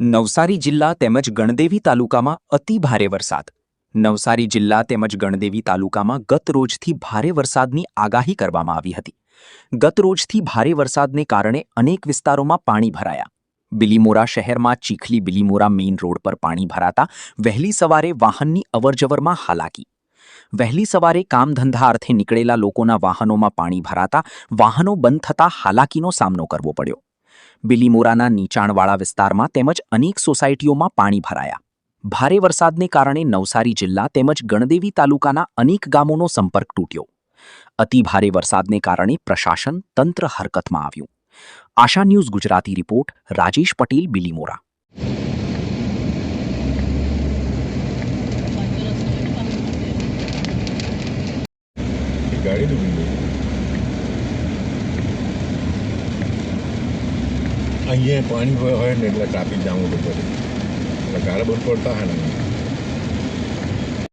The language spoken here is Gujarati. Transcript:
નવસારી જિલ્લા તેમજ ગણદેવી તાલુકામાં અતિ ભારે વરસાદ. નવસારી જિલ્લા તેમજ ગણદેવી તાલુકામાં ગતરોજથી ભારે વરસાદની આગાહી કરવામાં આવી હતી. ગતરોજથી ભારે વરસાદને કારણે અનેક વિસ્તારોમાં પાણી ભરાયા. બિલીમોરા શહેરમાં ચીખલી બિલીમોરા મેઇન રોડ પર પાણી ભરાતા વહેલી સવારે વાહનની અવરજવરમાં હાલાકી. વહેલી સવારે કામધંધા અર્થે નીકળેલા લોકોના વાહનોમાં પાણી ભરાતા વાહનો બંધ થતાં હાલાકીનો સામનો કરવો પડ્યો. બિલીમોરાના નીચાણવાળા વિસ્તારમાં તેમજ અનેક સોસાયટીઓમાં પાણી ભરાયા. ભારે વરસાદને કારણે નવસારી જિલ્લા તેમજ ગણદેવી તાલુકાના અનેક ગામોનો સંપર્ક તૂટ્યો. અતિ ભારે વરસાદને કારણે પ્રશાસન તંત્ર હરકતમાં આવ્યું. આશા ન્યૂઝ ગુજરાતી રિપોર્ટ રાજેશ પટેલ, બિલીમોરા. ગાડી ડૂબી ગઈ. અહીંયા પાણી હોય ને એટલે ટ્રાફિક જામ પડે એટલે ગાડી બંધ પડતા હોય ને